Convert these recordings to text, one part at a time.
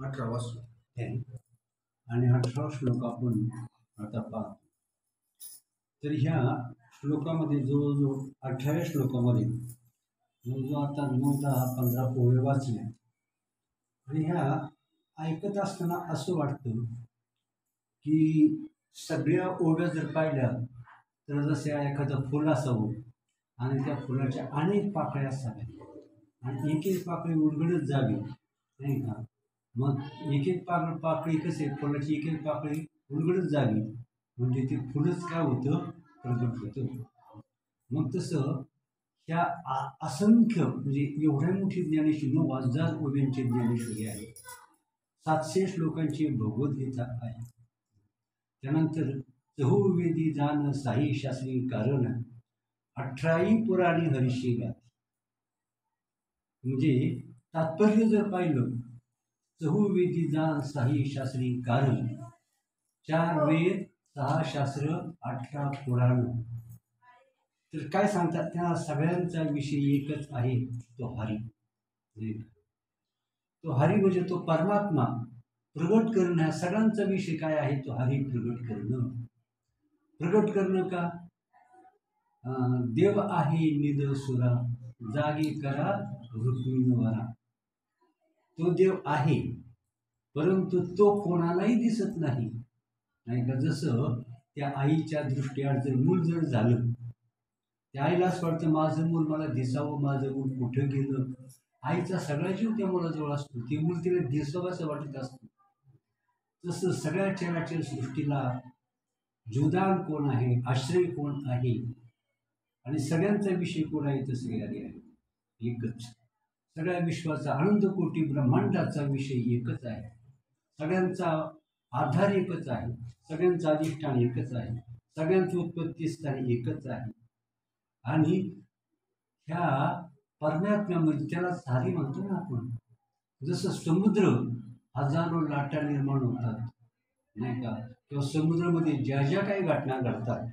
18वा श्लोक आहे आणि 18वा श्लोक आपण आता पाहतो. तर ह्या श्लोकामध्ये जवळजवळ 18व्या श्लोकामध्ये जवळजवळ आता 9, 10, 15 पोहे वाचले आणि ह्या ऐकत असताना असं वाटतं की सगळ्या ओव्या जर पाहिल्या तर जसे एखादं फुल असावं आणि त्या फुलाच्या अनेक पाकळ्या असाव्या आणि एक एक पाकळी उलगडत जावी, नाही का. मग एक एक पाकळी कसे फुलाची एक एक पाकळी उलगडत जावी म्हणजे ते फुलच काय होतं, प्रगट होतं. मग तसं ह्या असंख्य म्हणजे एवढ्या मोठी ज्ञानेश्वरी 9,000 ओव्यांची ज्ञानेश्वरी आहे, 700 श्लोकांची भगवद्गीता आहे. त्यानंतर चहुर्वेदी जान साई शास्त्री कारण 18 पुराणी हरिशी गाती. म्हणजे तात्पर्य जर पाहिलं, चहुर्वेदी जान साई शास्त्री कारण, 4 वेद 6 शास्त्र 18 पुराण. तर काय सांगतात, त्या सगळ्यांचा विषय एकच आहे, तो हरी. तो हरी म्हणजे तो परमात्मा प्रगट करणं. सगळ्यांचा विषय काय आहे, तो हरी प्रगट करणं. प्रगट करणं का, देव आहे निध सुरा जागी करा रुक्मिणीवरा. तो देव आहे परंतु तो कोणालाही दिसत नाही, नाही का. जसं त्या आईच्या दृष्टीआड जर मूल जर झालं, त्या आईला असं वाटतं माझं मूल मला दिसावं, माझं मूल कुठं गेलं. आईचा सगळा जीव त्या मुलाजवळ असतो, ते मूल तिला दिसावं असं वाटत असतं. तसं सगळ्या चराचर सृष्टीला जुदान कोण आहे, आश्रय कोण आहे आणि सगळ्यांचा विषय कोण आहे, तर सगळे आहे एकच. सगळ्या विश्वाचा अनंत कोटी ब्रह्मांडाचा विषय एकच आहे. सगळ्यांचा आधार एकच आहे, सगळ्यांचं अधिष्ठान एकच आहे, सगळ्यांचं उत्पत्ती स्थान एकच आहे. आणि ह्या परमात्म्यामध्ये त्यालाच हरी म्हणतो ना आपण. जसं समुद्र हजारो लाटा निर्माण होतात, नाही का, किंवा समुद्रामध्ये ज्या ज्या काही घटना घडतात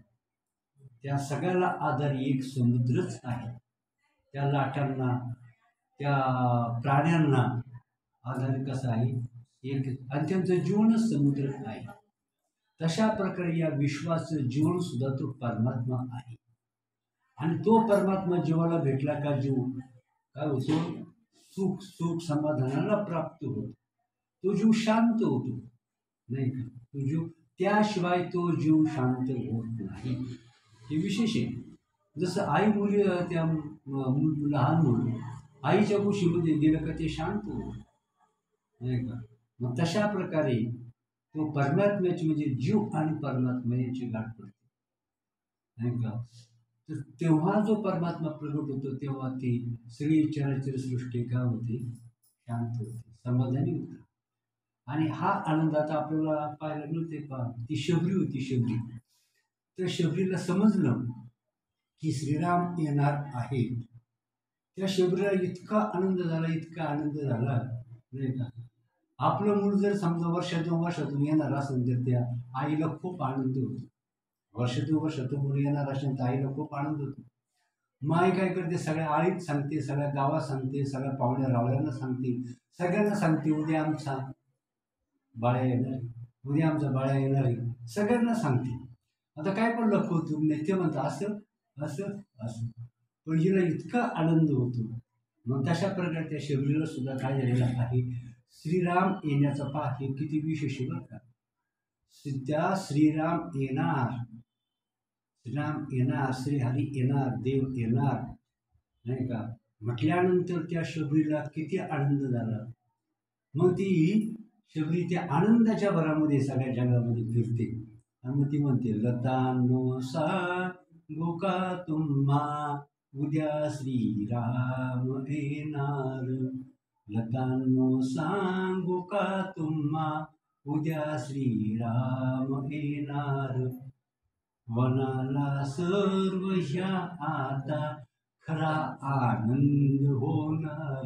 त्या सगळ्याला आधार एक समुद्रच आहे. त्या लाटांना, त्या प्राण्यांना आधार कसा आहे, एक, आणि त्यांचं जीवनच समुद्र आहे. तशा प्रकारे या विश्वाचं जीवन सुद्धा तो परमात्मा आहे. आणि तो परमात्मा जीवाला भेटला का जीव काय होतो, सुख सुख समाधानाला प्राप्त होतो. तो जीव शांत होतो, नाही का. तो जीव, त्याशिवाय तो जीव शांत होत नाही. हे विशेष आहे. जसं आई मुली, त्या लहान मुलं आईच्या कुशीमध्ये गेलं का ते शांत होतं, नाही का. मग तशा प्रकारे तो परमात्म्याची म्हणजे जीव आणि परमात्मा याची गाठ पडते, नाही का. तर तेव्हा जो परमात्मा प्रगट होतो तेव्हा ती सगळी चराचर सृष्टी काय होते, शांत होते, समाधानी होते. आणि हा आनंद आता आपल्याला पाहायला मिळते पहा. ती शबरी होती, शबरी. तर शबरीला समजलं की श्रीराम येणार आहेत. त्या शबरीला इतका आनंद झाला, इतका आनंद झाला, नाही का. आपलं मूल जर समजा वर्षातून येणार असेल तर त्या आईला खूप आनंद होतो. वर्षातून मूल येणार असेल तर आईला खूप आनंद होतो. माय काय करते, सगळ्या आळीत सांगते, सगळ्या गावात सांगते, सगळ्या पाहुण्या रावळ्यांना सांगते, सगळ्यांना सांगते उद्या आमचा बाळ्या येणार आहे, उद्या आमचा बाळ्या येणार आहे, सगळ्यांना सांगते. आता काय पण लपवतो नाही, ते म्हणतं असं असं असं, पण हिला इतका आनंद होतो. मग तशा प्रकारे त्या शबरीला सुद्धा काय झालेलं आहे, श्रीराम येण्याचा पहा, हे किती विशेष आहे बरं का. त्या श्रीराम येणार, श्रीराम येणार, श्रीहरी येणार, देव येणार, नाही का म्हटल्यानंतर त्या शबरीला किती आनंद झाला. मग ती शबरी त्या आनंदाच्या भरामध्ये सगळ्या जगामध्ये फिरते आणि मग ती म्हणते, लतांनो सांगू का तुम्हा उद्या श्रीराम येणार, लतांनो सांगू का तुम्हा उद्या श्रीराम येणार, वनाला सर्व ह्या आता खरा आनंद होणार,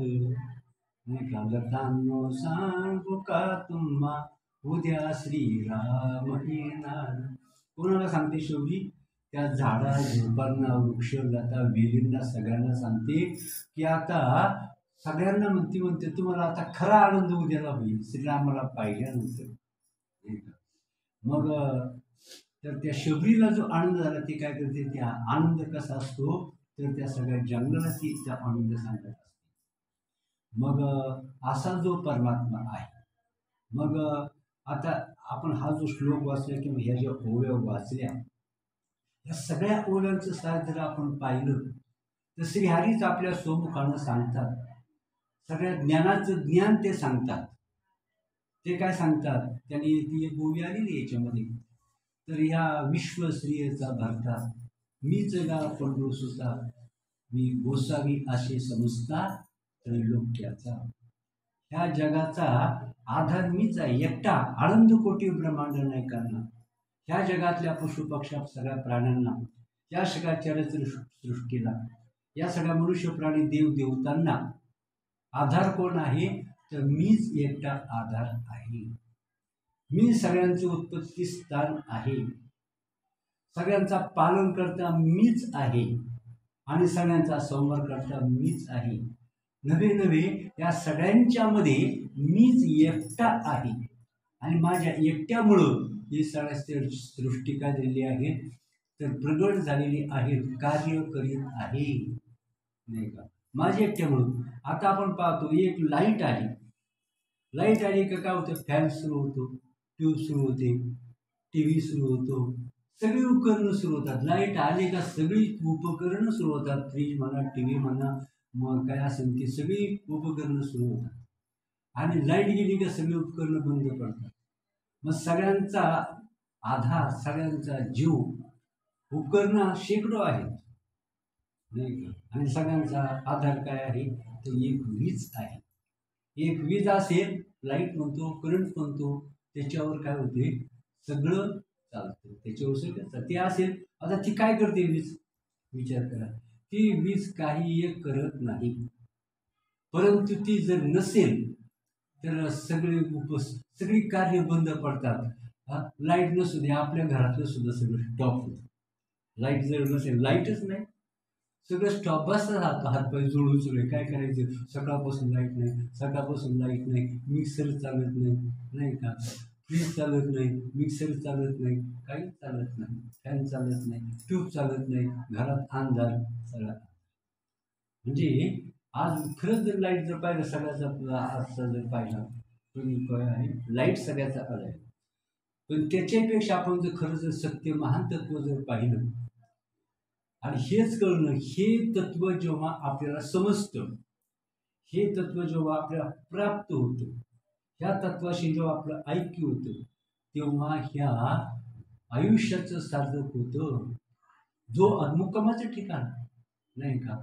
नाही का. लतांनो सांगू का तुम्हा उद्या श्रीराम येणार. कोणाला सांगते शबरी, त्या झाडा झुडपांना, वृक्ष लता वेलींना, सगळ्यांना सांगते की आता सगळ्यांना म्हणते तुम्हाला आता खरा आनंद उद्याला होईल श्रीरामाला पाहिल्यानंतर, नाही का. मग तर त्या शबरीला जो आनंद झाला ते काय करते, त्या आनंद कसा असतो तर त्या सगळ्या जंगलाला ती त्या आनंद सांगत असते. मग असा जो परमात्मा आहे. मग आता आपण हा जो श्लोक वाचला किंवा ह्या ज्या ओव्या वाचल्या, या सगळ्या ओव्यांचं सार जर आपण पाहिलं तर श्रीहरीच आपल्या स्वमुखानं सांगतात. सगळ्या ज्ञानाचं ज्ञान ते सांगतात. ते काय सांगतात, त्यांनी ती एक ओवी आलेली याच्यामध्ये, तर ह्या विश्वश्रियेचा भरता मीच गा पंडू सुता, मी गोसावी असे समजता त्रैलोक्याचा. ह्या जगाचा आधार मीच आहे एकटा, आनंद कोटी ब्रह्मांड नाही करणार. ह्या जगातल्या पशुपक्षा सगळ्या प्राण्यांना, या सगळ्या चरित्र सृष्टीला, या सगळ्या मनुष्य प्राणी देव देवतांना आधार कोण आहे तर मीच एकटा आधार आहे. मी सगळ्यांचे उत्पत्ती स्थान आहे. सगळ्यांचा पालन करता मीच आहे आणि सगळ्यांचा संवाद करता मीच आहे. नव्हे नव्हे या सगळ्यांच्या मध्ये मीच एकटा आहे आणि माझ्या एकट्यामुळं ही सगळ्या सृष्टी काय झालेली आहे तर प्रगट झालेली आहे, कार्य करीत आहे, नाही का. माझ्या एकट्यामुळं. आता आपण पाहतो एक लाईट आली, लाईट आली का काय होतं, फॅन सुरू होतो, ट्यूब सुरू होते, टी व्ही सुरू होतो, सगळी उपकरणं सुरू होतात. लाईट आली का सगळी उपकरणं सुरू होतात, फ्रीज म्हणा, टी व्ही म्हणा, मग काय असेल ती सगळी उपकरणं सुरू होतात. आणि लाईट गेली का सगळी उपकरणं बंद पडतात. मग सगळ्यांचा आधार, सगळ्यांचा जीव, उपकरणं शेकडो आहेत, नाही का. आणि सगळ्यांचा आधार काय आहे तर एक वीज आहे. एक वीज असेल, लाईट म्हणतो, करंट म्हणतो, त्याच्यावर काय होते सगळं चालतं, त्याच्यावर सगळं ते असेल. आता ती काय करते वीज, विचार करा. ती वीज काही एक करत नाही, परंतु ती जर नसेल तर सगळी कार्य बंद पडतात. लाईट नसू दे, आपल्या घरातलं सुद्धा सगळं स्टॉप होतं. लाईट जर नसेल, लाईटच नाही, सगळं स्टॉप, बसता राहतो, हातपाय जोडून सगळे. काय करायचं, सकाळपासून लाईट नाही, सकाळपासून लाईट नाही, मिक्सर चालत नाही, नाही का, फ्रीज चालत नाही, मिक्सर चालत नाही, काहीच चालत नाही, फॅन चालत नाही, ट्यूब चालत नाही, घरात अंधार सगळा. म्हणजे आज खरंच जर लाईट जर पाहिलं, सगळ्याचा आजचा जर पाहिला तुम्ही काय आहे, लाईट सगळ्याचा आला आहे. पण त्याच्यापेक्षा आपण जर खरं जर सत्य महान तत्व जर पाहिलं आणि हेच कळणं, हे तत्व जेव्हा आपल्याला समजतं, हे तत्व जेव्हा आपल्याला प्राप्त होतं, ह्या तत्वाशी जेव्हा आपलं ऐक्य होतं, तेव्हा ह्या आयुष्याचं सार्थक होतं. जो मुक्कामाचं ठिकाण, नाही का,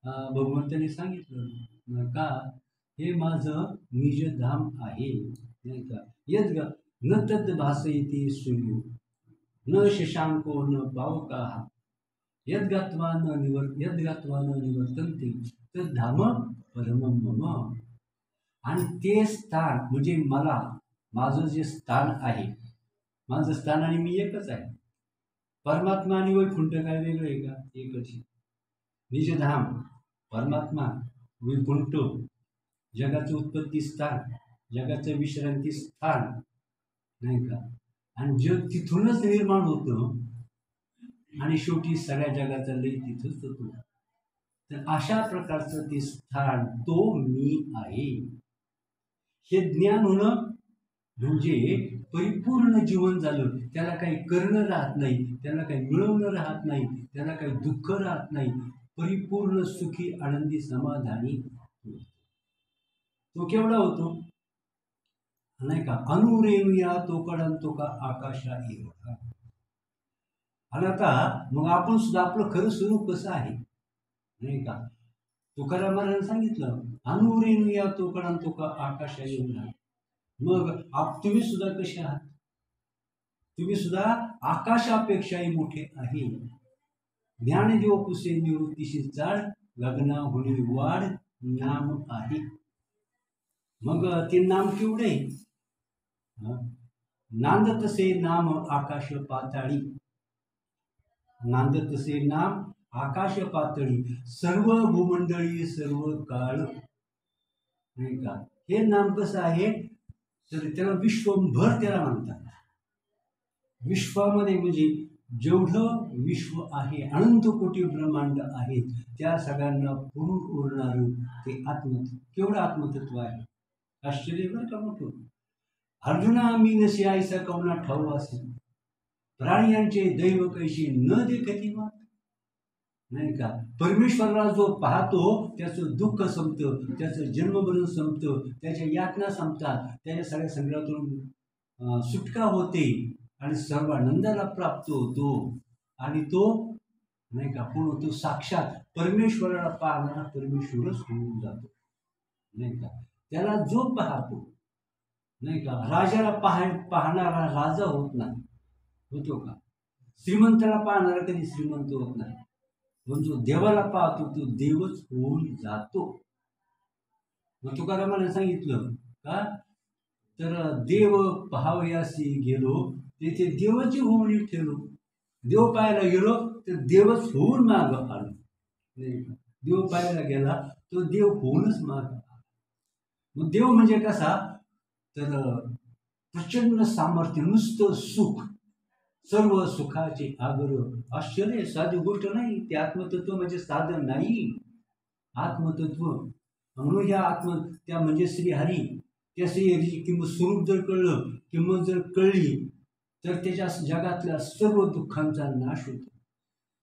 भगवंतांनी सांगितलं का हे माझं निजधाम आहे, नाही का. यद न तद भासयते सूर्यो न शशांको न पावकाः यद्गत्वा न निवर्तन्ते तद धाम परमं मम. आणि ते स्थान म्हणजे मला, माझं जे स्थान आहे, माझं स्थान आणि मी एकच आहे. परमात्मा आणि वैकुंठ काय वेगळं आहे का, एकच आहे. निजधाम परमात्मा, वैकुंठ जगाचं उत्पत्ती स्थान, जगाचं विश्रांती स्थान, नाही का. आणि जग तिथूनच निर्माण होतं आणि शेवटी सगळ्या जगाचा लय तिथंच होतो. तर अशा प्रकारचं ते स्थान, तो मी आहे. हे ज्ञान होणं म्हणजे परिपूर्ण जीवन झालं. त्याला काही करणं राहत नाही, त्याला काही मिळवणं राहत नाही, त्याला काही दुःख राहत नाही. परिपूर्ण सुखी आनंदी समाधानी तो केवढा होतो, नाही का. अनुरेणुया तो कडांतो का आकाशा एवढा. आणि आता मग आपण सुद्धा आपलं खरं स्वरूप कसं आहे, नाही का. तुकाराम महाराजांनी सांगितलं अनुरेणुया तो कडांतो का आकाशा एवढा. मग तुम्ही सुद्धा कसे आहात, तुम्ही सुद्धा आकाशापेक्षाही मोठे आहे. ज्ञानदेव कुसे निवृत्तीशी चाळ गगना होणे वाढ नाम आहे. मग ते नाम केवढे, नांदतसे नाम आकाश पाताळी, नांदतसे नाम आकाश पातळी, सर्व भूमंडळी सर्व काळ. नाही का. हे नाम कसं आहे तर त्याला विश्वंभर त्याला म्हणतात. विश्वामध्ये म्हणजे जेवढं विश्व आहे, अनंत कोटी ब्रह्मांड आहेत, त्या सगळ्यांना पुरून उरणारं ते आत्मतत्व. केवढं आत्मतत्व आहे, आश्चर्य बरं का मोठं. अर्जुना मी नसे आईसा कवना ठाऊ असेल, प्राण्यांचे दैव कैशी न देखती मात. नाही का. परमेश्वराला जो पाहतो त्याचं दुःख संपतं, त्याचं जन्ममरण संपतं, त्याच्या यातना संपतात, त्याच्या सगळ्या संग्रहातून सुटका होते आणि सर्वानंदाला प्राप्त होतो. आणि तो नाही का पूर्ण तो साक्षात परमेश्वराला पाहणारा परमेश्वरच होऊन जातो. नाही का. त्याला जो पाहतो नाही का, राजाला पाहणारा राजा होत नाही, होतो का. श्रीमंताला पाहणारा कधी श्रीमंत होत नाही, पण जो देवाला पाहतो तो देवच होऊन जातो. मग तुकारामाने सांगितलं का तर देव पाहावयासी गेलो तेथे देवाची होऊन ठेवलो. देव पाहायला गेलो तर देवच होऊन माग आलो. नाही का. देव पाहायला गेला तो देव होऊनच माग आला. मग देव म्हणजे कसा तर प्रचंड सामर्थ्य, नुसतं सुख, सर्व सुखाचे आगर. आश्चर्य, साधी गोष्ट नाही. ते आत्मतत्व म्हणजे साधन नाही, आत्मतत्व. म्हणून या त्या म्हणजे श्रीहरी, त्या श्रीहरीची किंमत स्वरूप जर कळलं, किंमत जर कळली तर त्याच्या जगातल्या सर्व दुःखांचा नाश होतो.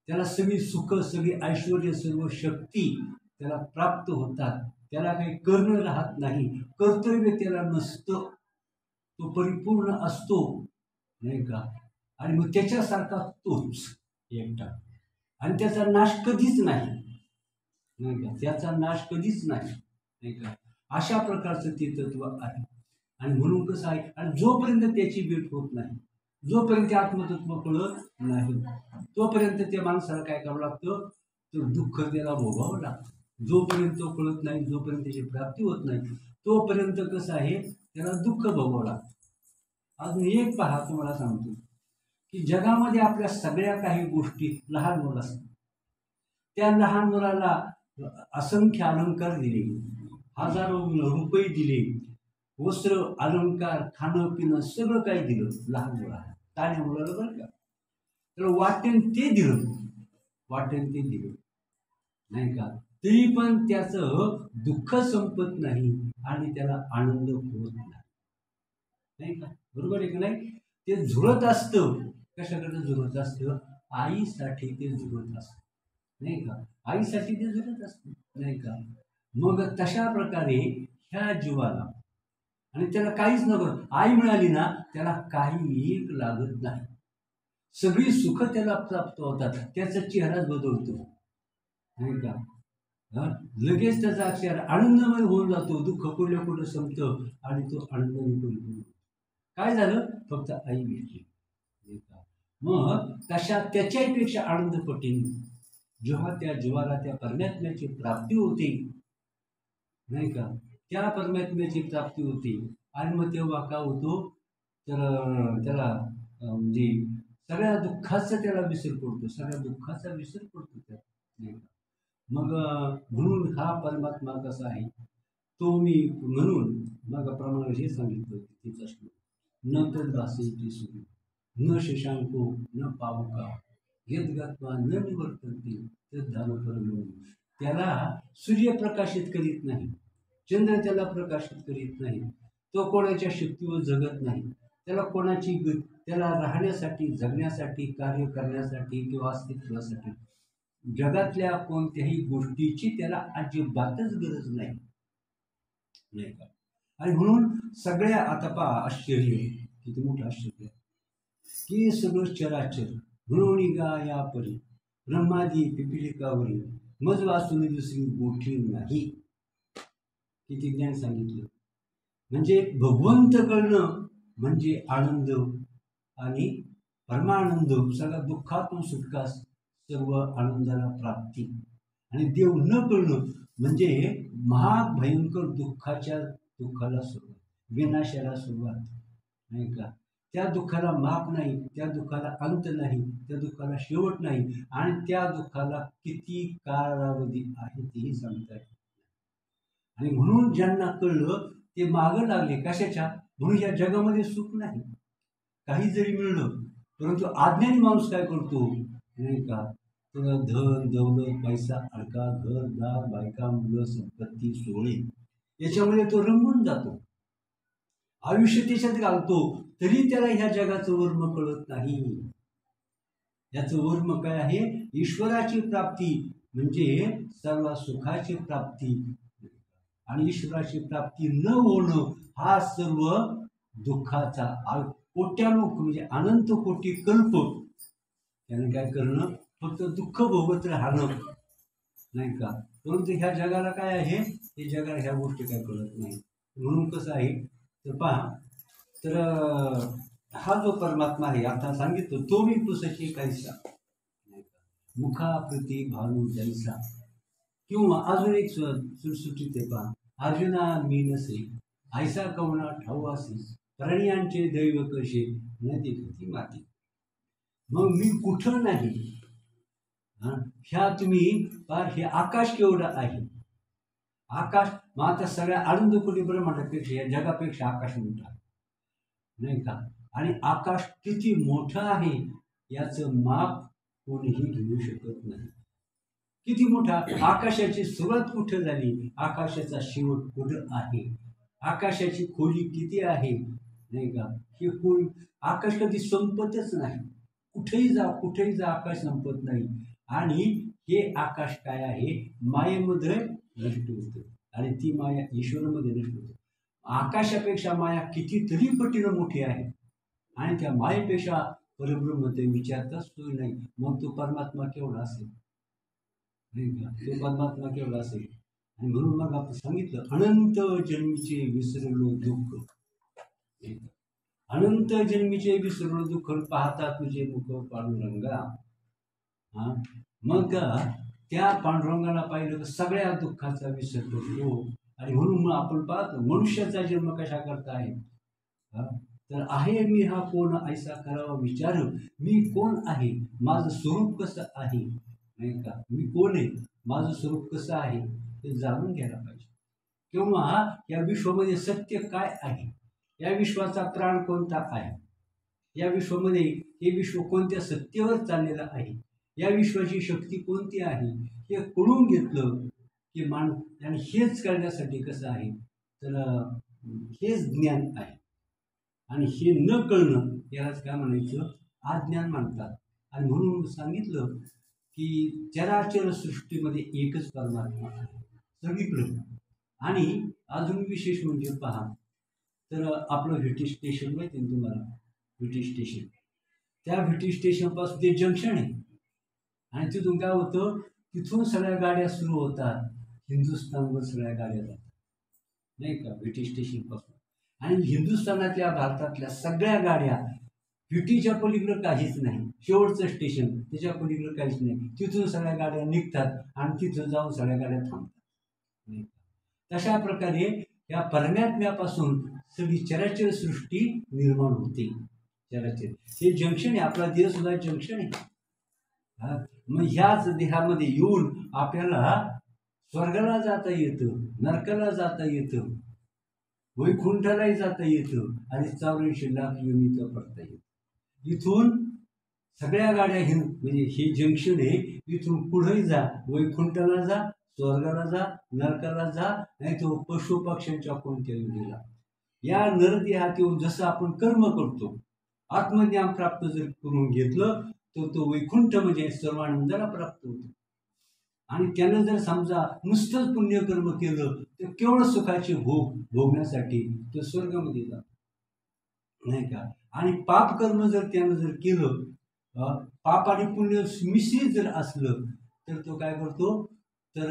त्याला सगळी सुख, सगळी ऐश्वर्य, सर्व शक्ती त्याला प्राप्त होतात. त्याला काही करणं राहत नाही, कर्तव्य त्याला नसतं, तो परिपूर्ण असतो. नाही का. आणि मग त्याच्यासारखा तोच एकटा, आणि त्याचा नाश कधीच नाही. नाही का. त्याचा नाश कधीच नाही. नाही का. अशा प्रकारचं ते तत्व आहे. आणि म्हणून कसं आहे, आणि जोपर्यंत त्याची भेट होत नाही, जोपर्यंत आत्मतत्व कळत नाही, तोपर्यंत त्या माणसाला काय करावं लागतं तर दुःख त्याला भोगावं लागतं. जोपर्यंत तो कळत नाही, जोपर्यंत त्याची प्राप्ती होत नाही, तोपर्यंत कसं आहे त्याला दुःख भोगावं लागतं. अजून एक पहा, तुम्हाला सांगतो की जगामध्ये आपल्या सगळ्या काही गोष्टी, लहान मुलं असतात, त्या लहान मुलाला असंख्य अलंकार दिले, हजारो रुपये दिले, वस्त्र अलंकार, खाणं पिणं सगळं काही दिलं लहान मुलाला, ताण्या मुलाला बरं का. तर वाटेन ते दिलं, वाटेन ते दिलं. नाही का. तरी पण त्याचं दुःख संपत नाही आणि त्याला आनंद होत नाही का. बरोबर आहे का नाही. ते झुरत असतं, कशाकडे झुरत असतं, आईसाठी ते झुरत असतं. नाही का. आईसाठी ते झुरत असतं. नाही का. मग तशा प्रकारे ह्या जीवाला, आणि त्याला काहीच नको, आई मिळाली ना त्याला काही एक लागत नाही, सगळी सुख त्याला प्राप्त होतात, त्याचा चेहराच बदलतो. नाही का. लगेच त्याचा अक्षर आनंदमय होऊन जातो, दुःख कुठल्या कुठं संपतं आणि तो आनंदाने परिपूर्ण. काय झालं, फक्त आई भेटली. मग तशा त्याच्यापेक्षा आनंद पटीने जेव्हा त्या जीवाला त्या परमात्म्याची प्राप्ती होते, नाही का, त्या परमात्म्याची प्राप्ती होते. आणि मग तेव्हा काय होतो तर त्याला म्हणजे सगळ्या दुःखाचा त्याला विसर पडतो, सगळ्या दुःखाचा विसर पडतो त्याला. नाही का. मग म्हणून हा परमात्मा कसा आहे तो मी, म्हणून मग प्रमाणे हे सांगितलं तिचा श्लोक, न तर दासी सुरू न शशांको न पावका यद्गत्वा न निवर्तन्ते तद्धाम परमं. त्याला सूर्य प्रकाशित करीत नाही, चंद्र त्याला प्रकाशित करीत नाही, तो कोणाच्या शक्तीवर जगत नाही, त्याला कोणाची त्याला राहण्यासाठी, जगण्यासाठी, कार्य करण्यासाठी किंवा अस्तित्वासाठी जगातल्या कोणत्याही गोष्टीची त्याला अजिबातच गरज नाही. नाही का. आणि म्हणून सगळ्या, आता पहा आश्चर्य, किती मोठं आश्चर्य की सगळं चराचर म्हणून गा या परी ब्रह्मादी पिपिलिकावरी मज वाचून दुसरी गोष्टी नाही. किती ज्ञान सांगितलं. म्हणजे भगवंत कळणं म्हणजे आनंद आणि परमानंद, सगळ्या दुःखातून सुटका, सर्व आनंदाला प्राप्ती. आणि देव न कळणं म्हणजे महाभयंकर दुःखाला सुरुवात, विनाशाला सुरुवात. नाही का. त्या दुःखाला माप नाही, त्या दुःखाला अंत नाही, त्या दुःखाला शेवट नाही, आणि त्या दुःखाला किती कालावधी आहे तेही सांगता येत. आणि म्हणून ज्यांना कळलं ते मागं लागले कशाच्या, म्हणून या जगामध्ये सुख नाही, काही जरी मिळलं, परंतु अज्ञानी माणूस काय करतो नाही का, तर धन दौलत पैसा अडका घर दार बायका मुलं संपत्ती सोहळे याच्यामध्ये तो रंगून जातो, आयुष्य त्याच्यात घालतो, तरी त्याला ह्या जगाचं वर्म कळत नाही. याचं वर्म काय आहे, ईश्वराची प्राप्ती म्हणजे सर्व सुखाची प्राप्ती, आणि ईश्वराची प्राप्ती न होणं हा सर्व दुःखाचा कोट्यानुक म्हणजे अनंत कोटी कल्प त्याने काय करणं, फक्त दुःख भोगत राहणं नाही का. परंतु ह्या जगाला काय आहे, हे जगाला ह्या गोष्टी काय कळत नाही. म्हणून कसं आहे तर पहा, तर हा जो परमात्मा आहे आता सांगितलं, तो मी पुसची कैसा मुखाप्रती भानू जैसा, किंवा अजून एक सुटसुटीत आहे पहा, अर्जुना मी नसे ऐसा कवना ठाऊआसी प्राण्यांचे दैव कसे न देखती माती. मग मी कुठं नाही, ह्या तुम्ही हे आकाश केवढं आहे, आकाश मग आता सगळ्या अनंत कोटी ब्रह्मांडापेक्षा या जगापेक्षा आकाश मोठा नाही का. आणि आकाश किती मोठं आहे याचं माप कोणीही घेऊ शकत नाही. किती मोठा, आकाशाची सुरुवात कुठं झाली, आकाशाचा शेवट कुठं आहे, आकाशाची खोली किती आहे नाही का. हे खोल आकाश कधी संपतच नाही, कुठेही जा आकाश संपत नाही. आणि हे आकाश काय आहे, मायेमध्ये नष्ट होतं, आणि ती माया ईश्वरामध्ये नष्ट होते. आकाशापेक्षा माया कितीतरी पटीनं मोठी आहे, आणि त्या मायेपेक्षा परब्रह्म ते विचारताच सोय नाही. मग तो परमात्मा केवढा असेल नाही का, तो परमात्मा केवढा असेल. आणि म्हणून मग आपण सांगितलं, अनंत जन्मीचे विसरलो दुःख, अनंत जन्मीचे विसरलो दुःख पाहता तुझे मुख पांडुरंगा. मग त्या पांडुरंगाला पाहिलं तर सगळ्या दुःखाचा विसर करतो. आणि म्हणून मग आपण पाहतो मनुष्याचा जन्म कशा करता आहे, तर आहे मी हा कोण ऐसा करावा विचार, मी कोण आहे, माझं स्वरूप कसं आहे नाही का, मी कोण आहे, माझं स्वरूप कसं आहे ते जाणून घ्यायला पाहिजे. किंवा या विश्वामध्ये सत्य काय आहे, या विश्वाचा प्राण कोणता आहे, या विश्वामध्ये हे विश्व कोणत्या सत्तेवर चाललेलं आहे, या विश्वाची शक्ती कोणती आहे, हे कळून घेतलं की आणि हेच करण्यासाठी कसं आहे, तर हेच ज्ञान आहे. आणि हे न कळणं यालाच काय म्हणायचं, अज्ञान म्हणतात. आणि म्हणून सांगितलं की चराचर सृष्टीमध्ये एकच परमात्मा आहे सगळीकडं. आणि अजून विशेष म्हणजे पहा, तर आपलं व्हीटी स्टेशन माहिती ना तुम्हाला, व्हीटी स्टेशन, त्या व्हीटी स्टेशनपासून ते जंक्शन आहे, आणि तिथून काय होतं, तिथून सगळ्या गाड्या सुरू होतात, हिंदुस्थानवर सगळ्या गाड्या जातात नाही का व्हीटी स्टेशनपासून. आणि हिंदुस्थानातल्या भारतातल्या सगळ्या गाड्या व्हीटीच्या पलीकडं काहीच नाही, शेवटचं स्टेशन त्याच्या पलीकडं काहीच नाही, तिथून सगळ्या गाड्या निघतात आणि तिथं जाऊन सगळ्या गाड्या थांबतात. तशा प्रकारे या परमात्म्यापासून सगळी चराचर सृष्टी निर्माण होते. चराचर हे जंक्शन आहे, आपला देह सुद्धा जंक्शन आहे. मग ह्याच देहामध्ये येऊन आपल्याला स्वर्गाला जाता येतं, नरकाला जाता येतं, वैकुंठालाही जाता येतं, आणि 84 लाख योनीचं पडता येतं. इथून सगळ्या गाड्या म्हणजे हे जंक्शन आहे, इथून पुढेही जा, वैकुंठाला जा, स्वर्गाला जा, नरकाला जा, नाही तो पशु पक्ष्यांच्या कोणत्या योनीला. या नरदेहात येऊन जसं आपण कर्म करतो, आत्मज्ञान प्राप्त जर करून घेतलं तर तो वैकुंठ म्हणजे सर्वानंदाला प्राप्त होतो. आणि त्यानं जर समजा नुसतंच पुण्यकर्म केलं तर केवळ सुखाचे भोगण्यासाठी तो स्वर्गामध्ये जातो नाही का. आणि पापकर्म जर त्यानं जर केलं, पाप आणि पुण्य मिश्रित जर असलं तर तो काय करतो, तर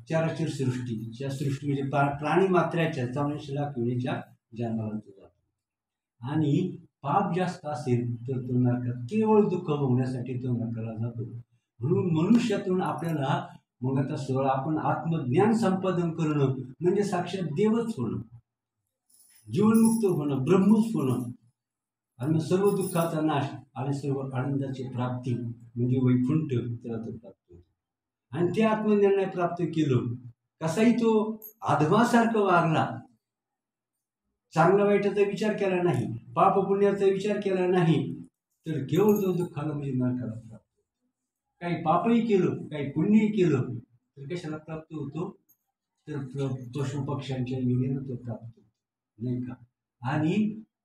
चराचर सृष्टीच्या सृष्टी म्हणजे प्राणी मात्राच्या 84 लाख योनीच्या जन्माला तो जातो. आणि पाप जास्त असेल तर तो नरकात केवळ दुःख भोगण्यासाठी तो नरकाला जातो. म्हणून मनुष्यातून आपल्याला मग आता आपण आत्मज्ञान संपादन करणं म्हणजे साक्षात देवच होणं, जीवनमुक्त होणं, ब्रह्मच होणं, आणि सर्व दुःखाचा नाश आणि सर्व आनंदाची प्राप्ती म्हणजे वैकुंठ त्याला तो प्राप्त होतो. आणि ते आत्मज्ञान प्राप्त केलं कसाही तो आधमासारखं वागला, चांगला वाईटाचा विचार केला नाही, पाप पुण्याचा विचार केला नाही, तर केवळ तो दुःखाला म्हणजे नरकाला प्राप्त. काही पापही केलं, काही पुण्यही केलं तर कशाला प्राप्त होतो, तर पशु पक्ष्यांच्या योनीनं तो प्राप्त होतो, नाही का. आणि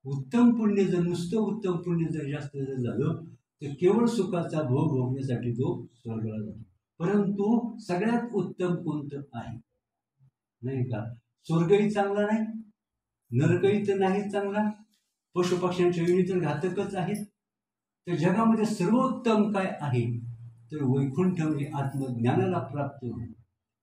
उत्तम पुण्य जर नुसतं उत्तम पुण्य जर जास्त जर झालं तर केवळ सुखाचा भोग भोगण्यासाठी तो स्वर्गाला जातो. परंतु सगळ्यात उत्तम कोणतं आहे, नाही का. स्वर्गही चांगला नाही, नरकही तर नाही चांगला, पशु पक्ष्यांच्या योनी तर घातकच आहेत. तर जगामध्ये सर्वोत्तम काय आहे, तर वैकुंठ म्हणजे आत्मज्ञानाला प्राप्त होणे,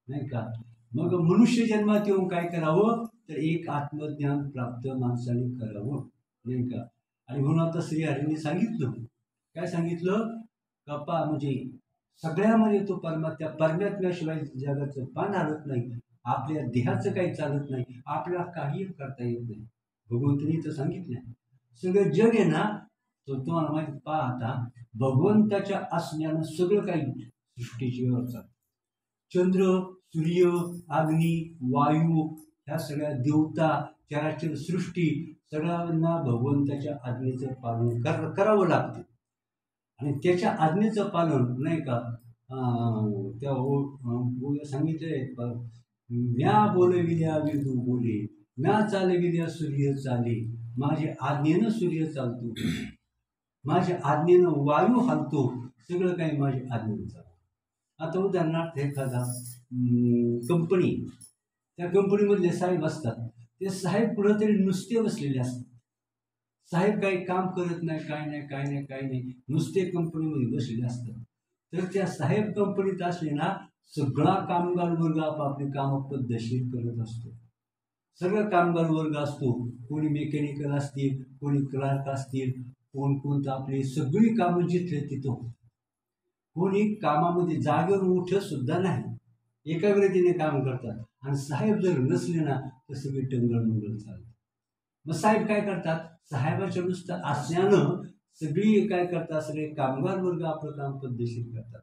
नाही का. मग मनुष्य जन्मात येऊन काय करावं, तर एक आत्मज्ञान प्राप्त माणसाने करावं, नाही का. आणि म्हणून आता श्रीहरींनी सांगितलं, काय सांगितलं, कपा म्हणजे सगळ्यामध्ये तो त्या परमात्म्याशिवाय जगाचं पान हलत नाही, आपल्या देहाचं काही चालत नाही, आपल्याला काही करता येत नाही. भगवंतांनी तर सांगितलं सगळं जग आहे ना, तो तुम्हाला माहिती पाहता भगवंताच्या असण्यानं सगळं काही सृष्टीची व्यवस्था, चंद्र, सूर्य, अग्नी, वायू, ह्या सगळ्या देवता, चराचर सृष्टी, सगळ्यांना भगवंताच्या आज्ञेचं पालन करावं लागतं. आणि त्याच्या आज्ञेचं पालन, नाही का, त्या सांगितलंय, म्या बोलविल्या विदू बोले, म्या चालविल्या सूर्य चाले, माझ्या आज्ञेनं सूर्य चालतो, माझ्या आज्ञेनं वायू हालतो, सगळं काही माझ्या आज्ञेनं चालतं. आता उदाहरणार्थ एखादा कंपनी, त्या कंपनीमधले साहेब असतात, ते साहेब कुठंतरी नुसते बसलेले असतात, साहेब काही काम करत नाही, काय नाही काय नाही काय नाही, नुसते कंपनीमध्ये बसलेले असतात. तर त्या साहेब कंपनीत असले ना, सगळा कामगार वर्ग आपापली कामं पद्धतशीर करत असतो. सगळं कामगार वर्ग असतो, कोणी मेकॅनिकल असतील, कोणी क्लार्क असतील, कोणतं आपली सगळी कामं जिथले तिथं, कोणी कामामध्ये जागेवर उठत सुद्धा नाही, एकाग्रतेने काम करतात. आणि साहेब जर नसले ना तर सगळे टंगळ चालतात. मग साहेब काय करतात, साहेबाच्या नुसतं असण्यानं सगळी काय करतात, सगळे कामगार वर्ग आपलं काम पद्धतशीर करतात.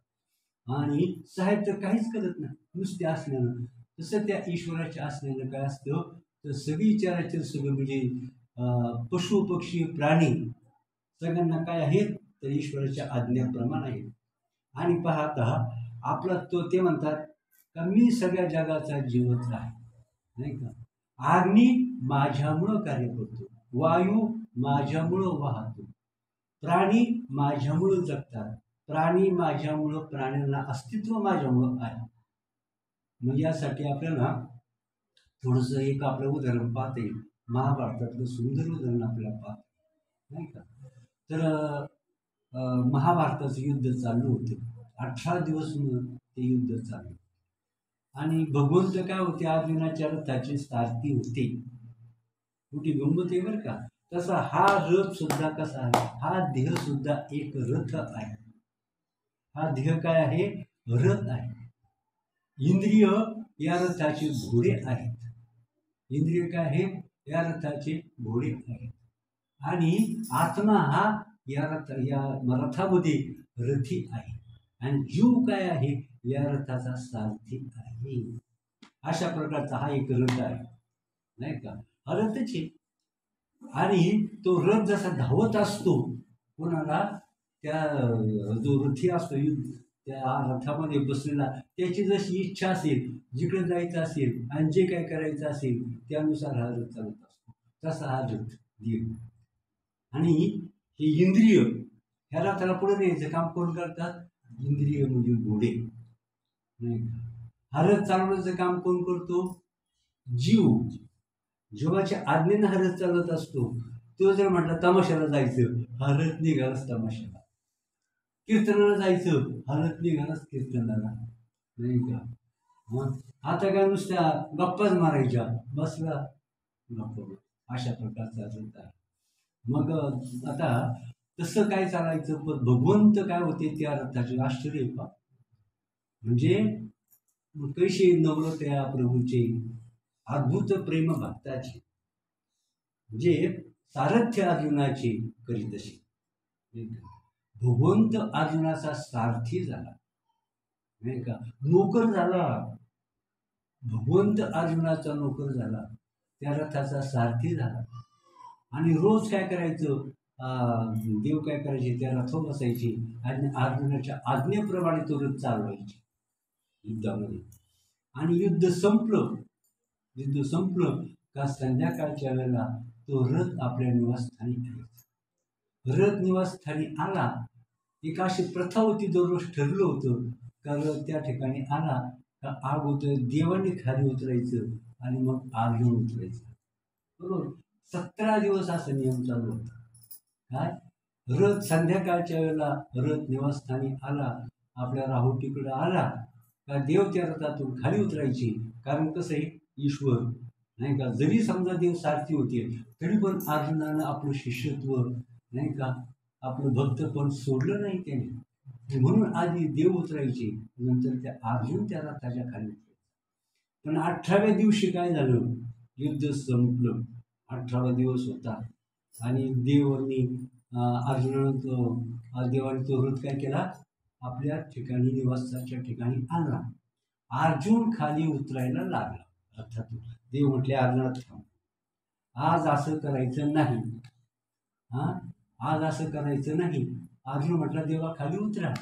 आणि साहेब तर काहीच करत नाही नुसते असल्यानं. तसं त्या ईश्वराच्या असण्यानं काय असतं, तर सगळी चराचर सगळं म्हणजे पशु पक्षी प्राणी सगळ्यांना काय आहेत, तर ईश्वराच्या आज्ञाप्रमाणे आहेत. आणि पाहता आपला तो ते म्हणतात का मी सगळ्या जगाचा जीवच आहे, नाही का. अग्नी माझ्यामुळं कार्य करतो, वायू माझ्यामुळं वाहतो, प्राणी माझ्यामुळं जगतात, प्राणी माझ्यामुळं, प्राण्यांना अस्तित्व माझ्यामुळं आहे. म्हणजे यासाठी आपल्याला थोडंसं एक आपलं उदाहरण पाहता येईल, महाभारतातलं सुंदर उदाहरण आपल्याला पाहता, नाही का. तर महाभारताचं युद्ध चालू होतं, 18 दिवस ते युद्ध चालू. आणि भगवंत काय होते, अर्जुनाच्या रथाचे सारथी होते. कुठे गंमत आहे बरं का. तसा हा रथ सुद्धा कसा आहे, हा देह सुद्धा एक रथ आहे. हा देह काय आहे, रथ आहे. इंद्रिय या रथाचे घोडे आहेत, इंद्रिय काय आहे, या रथाचे घोडे आहेत. आणि आत्मा हा या रथामध्ये रथी आहे. आणि जीव काय आहे, या रथाचा सारथी आहे. अशा प्रकारचा हा एक रथ आहे, नाही का. हा रथच आहे. आणि तो रथ जसा धावत असतो, कोणाला, त्या जो रथी असतो त्या रथामध्ये बसलेला, त्याची जशी इच्छा असेल, जिकडे जायचं असेल आणि जे काय करायचं असेल त्यानुसार हा रथ चालत असतो. तसा हा रथ देव. आणि हे इंद्रिय ह्या रथाला पुढे न्यायचं काम कोण करतात, इंद्रिय म्हणजे घोडे, नाही का. हा रथ चालवण्याचं काम कोण करतो, जीव. जीवाच्या आज्ञेनं हा रथ चालत असतो. तो जर म्हटला तमाशाला जायचं, हा रथ निघालाच तमाशाला. कीर्तनाला जायचं, हा रथ निघालाच कीर्तनाला, नाही का. मग आता काय नुसत्या गप्पाच मारायच्या, बसला गप्पा, अशा प्रकारचा रथ आहे. मग आता तसं काय चालायचं, पण भगवंत काय होते त्या रथाचे आश्चर्य पा. म्हणजे कैसे नवलत्या प्रभूचे अद्भुत प्रेम भक्ताचे, जे सारथ्य अर्जुनाचे करीत असे. भगवंत अर्जुनाचा सारथी झाला, नाही का, नोकर झाला. भगवंत अर्जुनाचा नोकर झाला, त्या रथाचा सारथी झाला. आणि रोज काय करायचं, देव काय करायचे, त्या रथावर बसायचे आणि अर्जुनाच्या आज्ञेप्रमाणे तो रथ चालवायचे युद्धामध्ये. आणि युद्ध संपलं का संध्याकाळच्या वेळेला तो रथ आपल्या निवासस्थानी आला. रथ निवासस्थानी आला, एक अशी प्रथा होती, दररोज ठरलं होतं का रथ त्या ठिकाणी आला का अगोदर देवाने खाली उतरायचं आणि मग अर्जुन उतरायचं. बरोबर 17 दिवस असा नियम चालू होता. काय, रथ संध्याकाळच्या वेळेला रथ निवासस्थानी आला, आपल्या राहुटीकडे आला का देव त्या रथातून खाली उतरायची. कारण कसं आहे, ईश्वर नाही का, जरी समजा देव सारथी होते तरी पण अर्जुनानं आपलं शिष्यत्व नाही का, आपलं भक्त पण सोडलं नाही त्याने, म्हणून आधी देव उतरायचे, नंतर त्या अर्जुन त्या रथाच्या खाली उतरायचे. पण 18व्या दिवशी काय झालं, युद्ध संपलं, 18वा दिवस होता आणि देवांनी देवाने तो रथ काय केला, आपल्या ठिकाणी निवासाच्या ठिकाणी आणला. अर्जुन खाली उतरायला लागला रथातून. देव म्हटले अर्जुना थांब, आज असं करायचं नाही, आज असं करायचं नाही. अर्जुन म्हटला देवा खाली उतरा,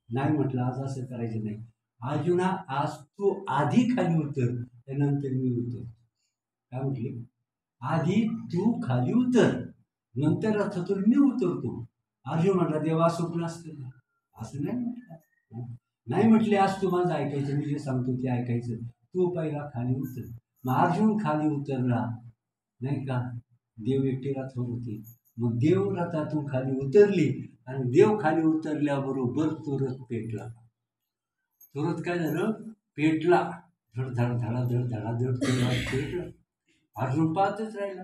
नाही म्हटलं आज असं करायचं नाही. अर्जुना आज तू आधी खाली उतर, त्यानंतर मी उतर. काय म्हटले, आधी तू खाली उतर, नंतर रथातून मी उतरतो. अर्जुन म्हटला देवा असं नसतं, असं नाही म्हटलं. नाही म्हटले आज तू माझं ऐकायचं, मी जे सांगतो ते ऐकायचं, तू पहिला खाली उतर. मग अर्जुन खाली उतरला नाही का, देव एकटे रथावर होते. मग देव रथातून खाली उतरली आणि देव खाली उतरल्याबरोबर तो रथ पेटला. तो रथ काय झालं, पेटला, धड धड धडाधड धडाधड पेटला. अर्जुन पाहतच राहिला.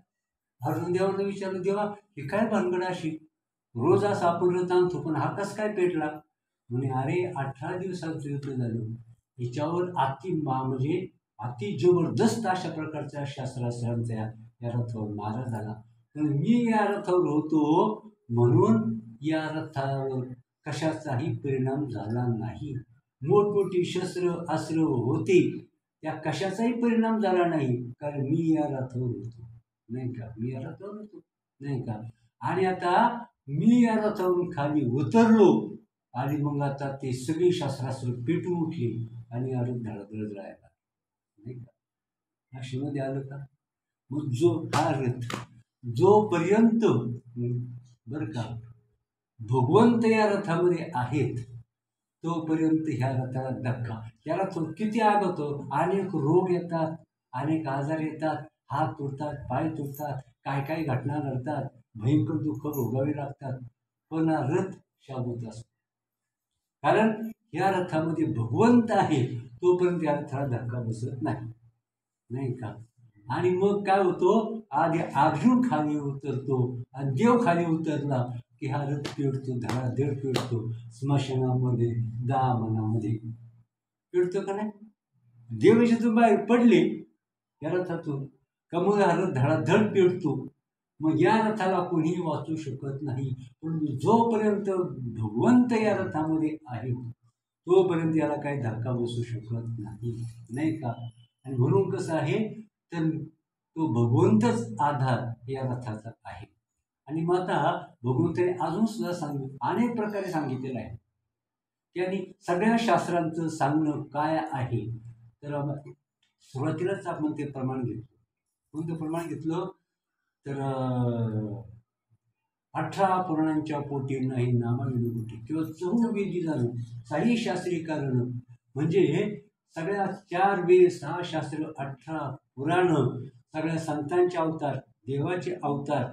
अर्जुन देवाला विचारलं, देवा हे काय भानगड अशी, रोज असा आपण रथ आणतो पण हा कस काय पेटला. म्हणे अरे 18 दिवसांचं युद्ध झालं, हिच्यावर म्हणजे अति जबरदस्त अशा प्रकारच्या शस्त्रास्त्रांचा या रथावर मारा झाला. पण मी या रथावर होतो म्हणून या रथावर कशाचाही परिणाम झाला नाही. मोठमोठी शस्त्र अस्त्र होती, त्या कशाचाही परिणाम झाला नाही, कारण मी या रथावर होतो नाही का, मी या रथावर होतो नाही का. आणि आता मी या रथावरून खाली उतरलो आणि मग आता ते सगळी शस्त्रास्त्र पेटून उठली आणि या रथ धडधडत राहिला नाही का. अशीमध्ये आलं का. मग हा रथ जोपर्यंत बरं का भगवंत या रथामध्ये आहेत तोपर्यंत ह्या रथाला धक्का, या रथ किती आग होतो, अनेक रोग येतात, अनेक आजार येतात, हात तुटतात, पाय तुटतात, काय काय घटना घडतात, भयंकर दुःख भोगावे लागतात, पण हा रथ शाबूत असतो. कारण या रथामध्ये भगवंत आहे तोपर्यंत या रथाला धक्का बसत नाही का. आणि मग काय होतो, आधी अर्जुन खाली उतरतो आणि देव खाली उतरला की हा रथ पेटतो, धडाधड पेटतो. स्मशानामध्ये दामनामध्ये पेटतो का नाही. देव याच्यातून बाहेर पडले या रथातून का मग हा रथ धडाधड पेटतो. मग या रथाला कोणीही वाचू शकत नाही. पण जोपर्यंत भगवंत या रथामध्ये आहे तोपर्यंत याला काही धक्का बसू शकत नाही का. आणि म्हणून कसं आहे तर तो भगवंतच आधार या रथाचा आहे. आणि मग आता भगवंताने अजून सुद्धा अनेक प्रकारे सांगितलेलं आहे की आणि सगळ्या शास्त्रांचं सांगणं काय आहे. तर सुरुवातीलाच आपण ते प्रमाण घेतलं. कोणतं प्रमाण घेतलं तर 18 पुराणांच्या पोटी नाही नामाविनोटी किंवा 4 झालं काही शास्त्रीय कारण म्हणजे सगळ्या 4 वेद 6 शास्त्र 18 पुराणं सगळ्या संतांचे अवतार देवाचे अवतार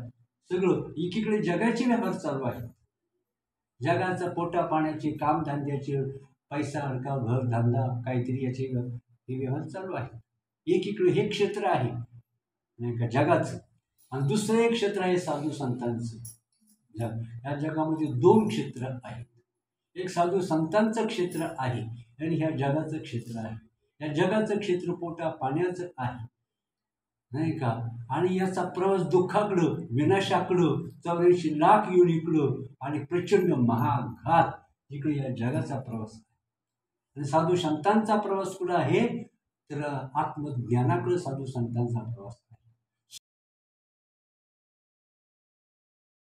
सगळं एकीकडे जगाचे व्यवहार चालू आहे. जगाचं पोटा पाण्याचे कामधंद्याचे पैसा अडका घर धंदा काहीतरी याचे हे व्यवहार चालू आहे. एकीकडे हे क्षेत्र आहे नाही का जगाचं आणि दुसरं एक क्षेत्र आहे साधू संतांचं जग. या जगामध्ये 2 क्षेत्र आहेत. एक साधू संतांचं क्षेत्र आहे आणि ह्या जगाचं क्षेत्र आहे. या जगाचं क्षेत्र पोटा पाण्याचं आहे नाही का. आणि याचा प्रवास दुःखाकडं विनाशाकडं 84 लाख योनीकडं आणि प्रचंड महाघात इकडे या जगाचा प्रवास आहे. आणि साधू संतांचा प्रवास कुठं आहे तर आत्मज्ञानाकडे साधू संतांचा प्रवास